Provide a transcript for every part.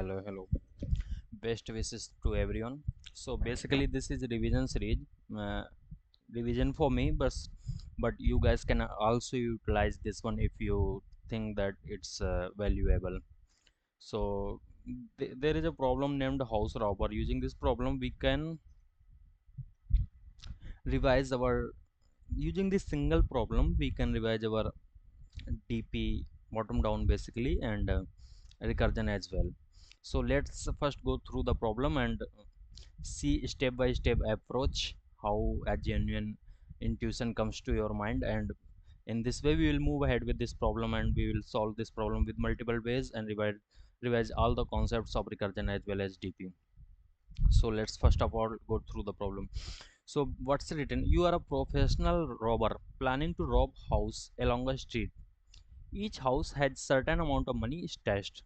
Hello. Best wishes to everyone. So basically, this is revision series, uh, revision for me, but you guys can also utilize this one if you think that it's valuable. So there is a problem named house robber. Using this problem, we can revise our using this single problem. We can revise our DP bottom down basically and recursion as well. So let's first go through the problem and see step by step approach how a genuine intuition comes to your mind, and in this way we will move ahead with this problem and we will solve this problem with multiple ways and revise all the concepts of recursion as well as DP. So let's first of all go through the problem. So what's written: you are a professional robber planning to rob house along a street. Each house had certain amount of money stashed.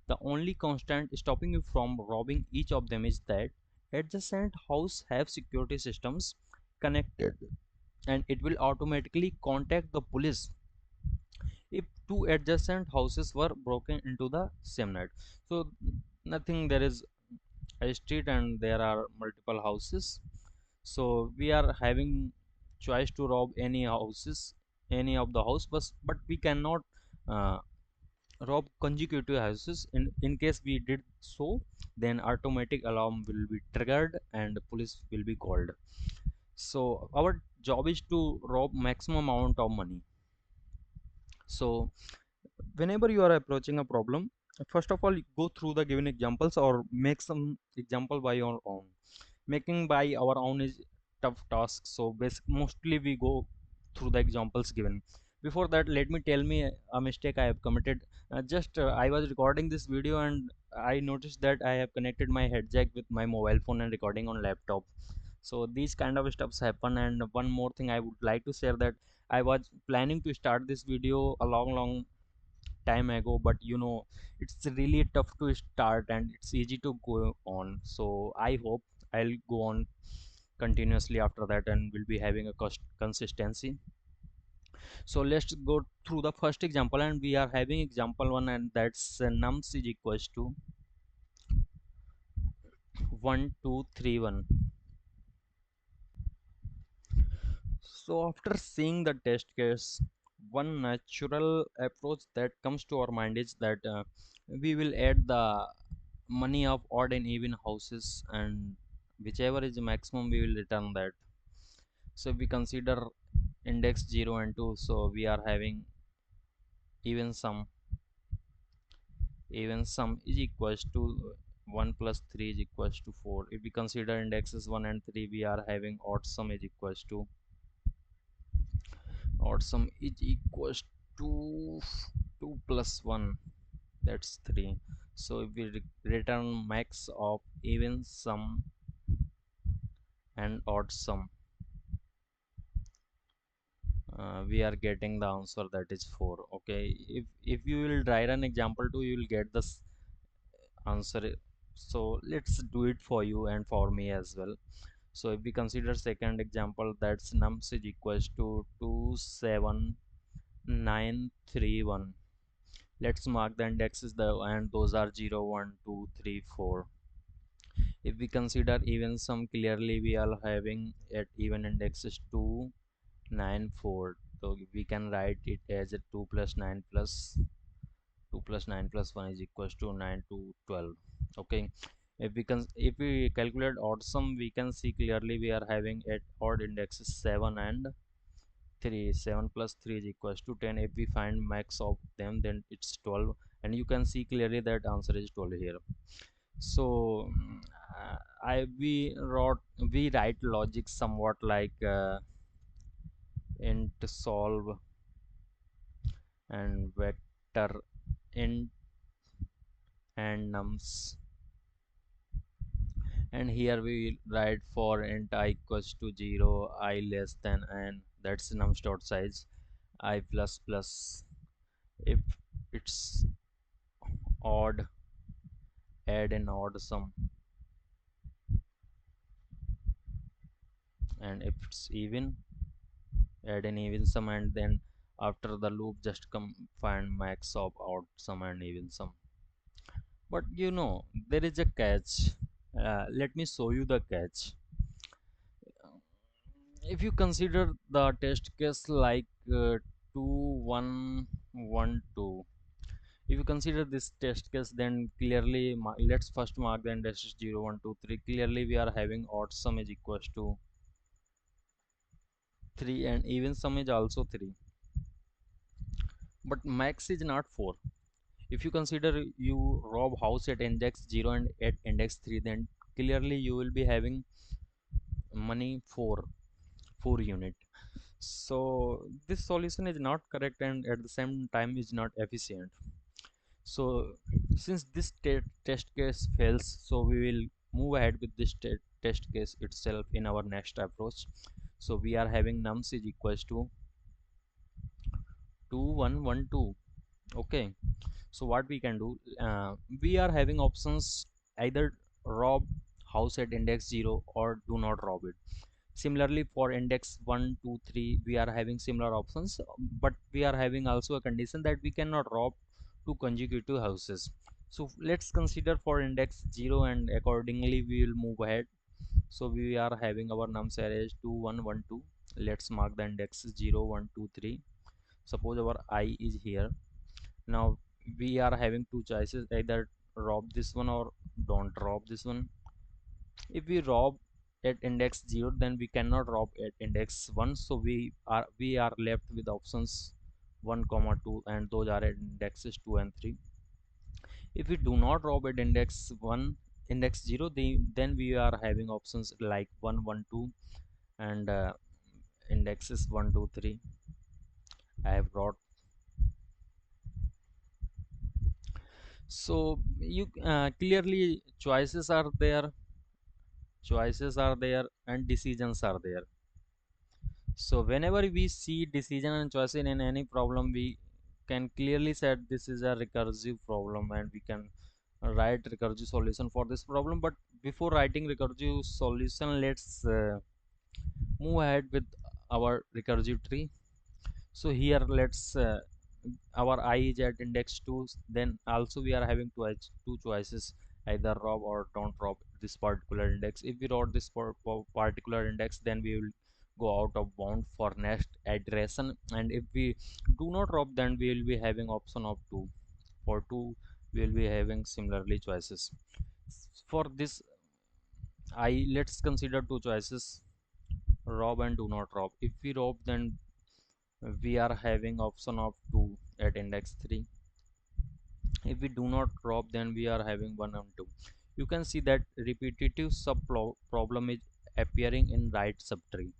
The only constant stopping you from robbing each of them is that adjacent house have security systems connected and it will automatically contact the police if two adjacent houses were broken into the same night. So nothing, there is a street and there are multiple houses. So we are having choice to rob any houses, any of the house, but we cannot uh, rob consecutive houses. In case we did so, then automatic alarm will be triggered and police will be called. So our job is to rob maximum amount of money. So whenever you are approaching a problem, first of all go through the given examples or make some example by your own. Making by our own is tough task, so mostly we go through the examples given. Before that, let me tell me a mistake I have committed. Just I was recording this video and I noticed that I have connected my head jack with my mobile phone and recording on laptop. So these kind of stuffs happen. And one more thing I would like to share, that I was planning to start this video a long time ago, but it's really tough to start and it's easy to go on. So I hope I'll go on continuously after that and will be having a consistency. So let's go through the first example, and we are having example one, and that's nums is equals to 1231. So after seeing the test case, one natural approach that comes to our mind is that we will add the money of odd and even houses, and whichever is the maximum we will return that. So if we consider index 0 and 2, so we are having even sum. Even sum is equals to 1 plus 3 is equals to 4. If we consider indexes 1 and 3, we are having odd sum is equals to odd sum is equals to 2 plus 1, that's 3. So if we return max of even sum and odd sum, we are getting the answer, that is 4. Okay, if you will write an example 2, you will get this answer. So let's do it for you and for me as well. So if we consider second example, that's nums is equals to 27931. Let's mark the indexes, and those are 0 1 2 3 4. If we consider even sum, clearly we are having at even indexes 2 9 4. So we can write it as a 2 plus 9 plus 2 plus 9 plus 1 is equals to 9 to 12. Okay, if we calculate odd sum, we can see clearly we are having at odd indexes 7 and 3. 7 plus 3 is equals to 10. If we find max of them, then it's 12, and you can see clearly that answer is 12 here. So I we write logic somewhat like int solve and vector int and nums, and here we write for int I equals to 0, I less than n, that's nums dot size, I plus plus. If it's odd, add an odd sum, and if it's even, add an even sum, and then after the loop just come find max of odd sum and even sum. But there is a catch. Let me show you the catch. If you consider the test case like 2112, if you consider this test case, then clearly let's first mark the index 0 1 2 3. Clearly we are having odd sum is equals to 3 and even sum is also 3, but max is not 4. If you consider you rob house at index 0 and at index 3, then clearly you will be having money 4 unit. So this solution is not correct and at the same time is not efficient. So since this test case fails, so we will move ahead with this test case itself in our next approach. So we are having nums is equals to 2112. Okay, so what we can do, we are having options either rob house at index 0 or do not rob it. Similarly for index 1 2 3 we are having similar options, but we are having also a condition that we cannot rob two consecutive houses. So let's consider for index 0 and accordingly we will move ahead. So we are having our nums array 2 1 1 2. Let's mark the index 0 1 2 3. Suppose our I is here. Now we are having two choices, either rob this one or don't rob this one. If we rob at index 0, then we cannot rob at index 1, so we are left with options 1 comma 2, and those are at indexes 2 and 3. If we do not rob at index 1 index 0, then we are having options like 1 1 2 and indexes 1 2 3. I have brought. So you clearly choices are there and decisions are there. So whenever we see decision and choice in any problem, we can clearly say this is a recursive problem and we can write recursive solution for this problem. But before writing recursive solution, let's move ahead with our recursive tree. So here let's our I is at index 2, then also we are having two choices, either rob or don't rob this particular index. If we rob this particular index, then we will go out of bound for next iteration, and if we do not rob, then we will be having option of 2. For 2 we will be having similarly choices. For this I, let's consider two choices, rob and do not rob. If we rob, then we are having option of 2 at index 3. If we do not rob, then we are having 1 and 2. You can see that repetitive sub problem is appearing in right subtree.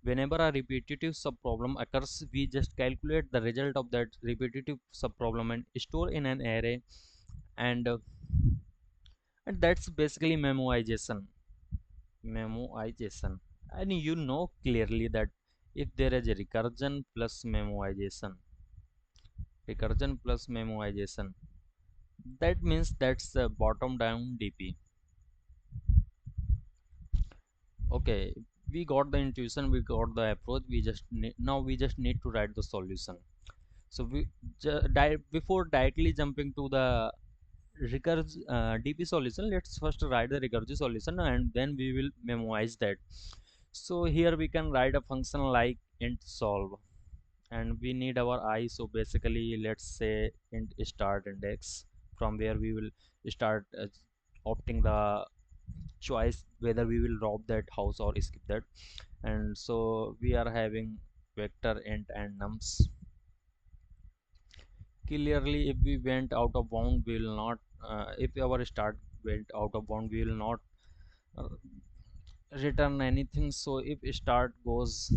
Whenever a repetitive sub problem occurs, we just calculate the result of that repetitive sub problem and store in an array, and that's basically memoization. And clearly that if there is a recursion plus memoization, that means that's a bottom down DP. Okay, we got the intuition, we got the approach, now we just need to write the solution. So before directly jumping to the DP solution, let's first write the recursive solution and then we will memoize that. So here we can write a function like int solve, and we need our I. So basically let's say int start index, from where we will start opting the choice whether we will rob that house or skip that. And so we are having vector int and nums. Clearly if we went out of bound, we will not if our start went out of bound, we will not uh, return anything. So if start goes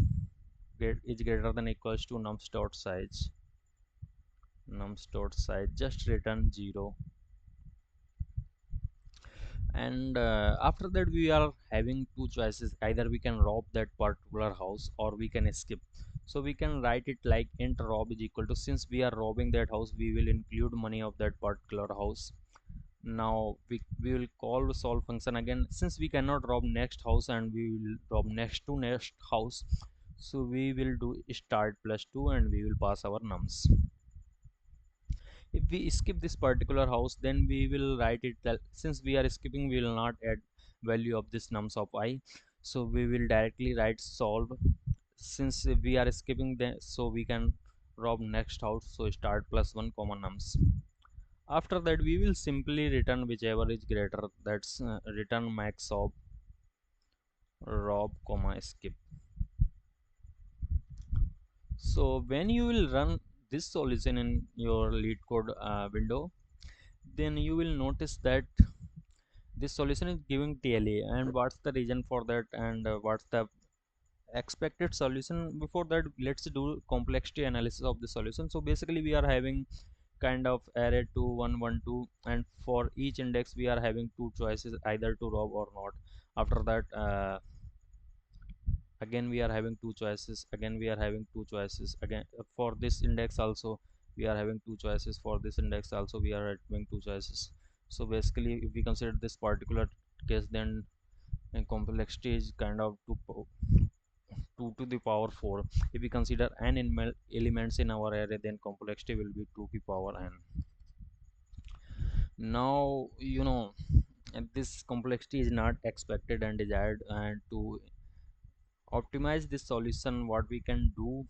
is greater than equals to nums dot size, just return 0. And after that we are having two choices, either we can rob that particular house or we can skip. So we can write it like int rob is equal to, since we are robbing that house, we will include money of that particular house. Now we will call the solve function again, since we cannot rob next house and we will rob next to next house. So we will do start plus 2 and we will pass our nums. If we skip this particular house, then we will write it since we are skipping, we will not add value of this nums of I, so we will directly write solve. Since we are skipping the, so we can rob next house, so start plus 1 comma nums. After that we will simply return whichever is greater, that's return max of rob comma skip. So when you will run this solution in your lead code window, then you will notice that this solution is giving TLE, and what's the reason for that, and what's the expected solution. Before that, let's do complexity analysis of the solution. So basically we are having kind of array 2 1 1 2, and for each index we are having two choices, either to rob or not. After that again we are having two choices, again we are having two choices, again for this index also we are having two choices, for this index also we are having two choices. So basically if we consider this particular case, then complexity is kind of 2 to the power 4. If we consider n elements in our array, then complexity will be 2 to the power n. Now and this complexity is not expected and desired, and to optimize this solution, what we can do,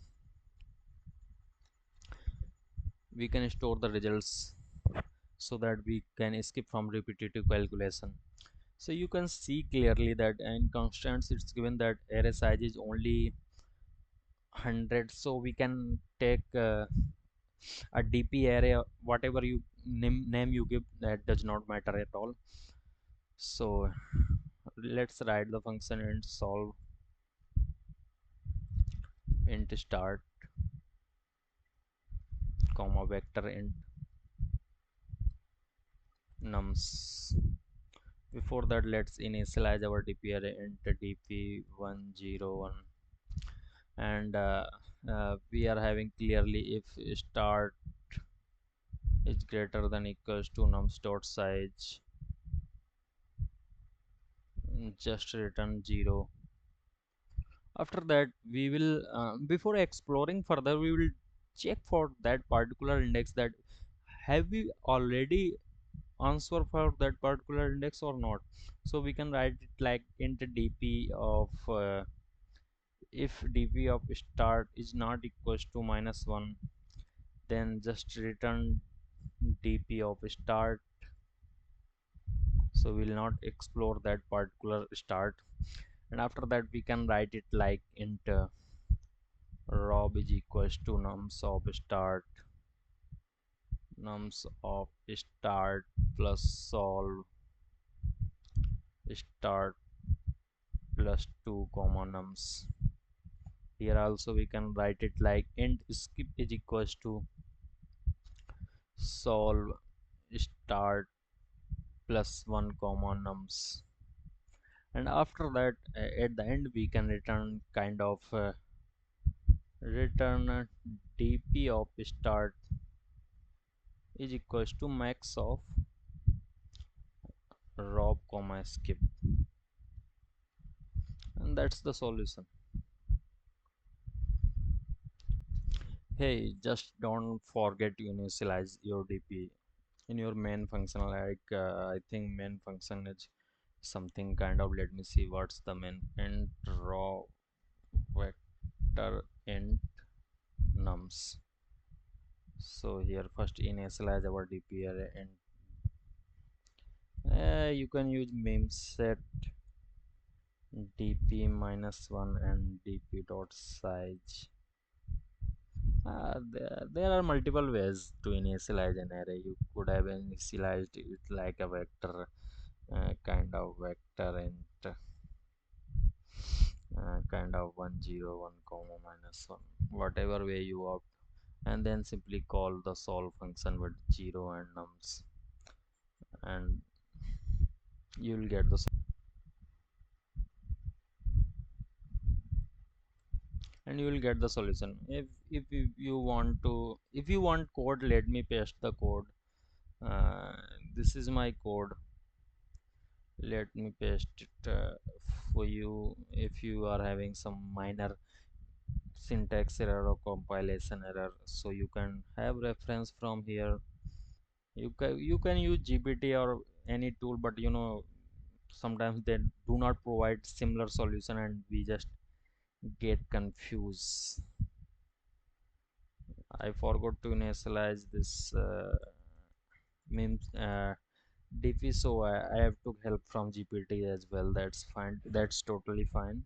we can store the results so that we can escape from repetitive calculation. So you can see clearly that in constants it's given that array size is only 100, so we can take a DP array, whatever you name you give, that does not matter at all. So let's write the function int solve int start comma vector int nums. Before that, let's initialize our DP array int dp101, and we are having clearly if start is greater than equals to nums dot size, just return 0. After that we will before exploring further, we will check for that particular index, that have we already answer for that particular index or not. So we can write it like int dp of if dp of start is not equals to -1, then just return dp of start. So we'll not explore that particular start, and after that we can write it like int rob is equals to nums of start plus solve start plus 2 comma nums. Here also we can write it like int skip is equals to solve start plus 1 comma nums. And after that at the end we can return kind of return dp of start is equals to max of rob comma skip, and that's the solution. Hey, just don't forget to initialize your dp in your main function, like I think main function is something kind of, let me see what's the main, int raw vector int nums. So here first initialize our dp array, and you can use mem set dp -1 and dp dot size. There are multiple ways to initialize an array. You could have initialized it like a vector, kind of vector int kind of 101 comma -1, whatever way you opt, and then simply call the solve function with 0 and nums, and you will get the solution. If you want to, if you want code, let me paste the code. uh, this is my code, let me paste it for you. If you are having some minor syntax error or compilation error, so you can have reference from here. You can use GPT or any tool, but sometimes they do not provide similar solution and we just get confused. I forgot to initialize this means DP, so I have to help from GPT as well. That's fine, that's totally fine.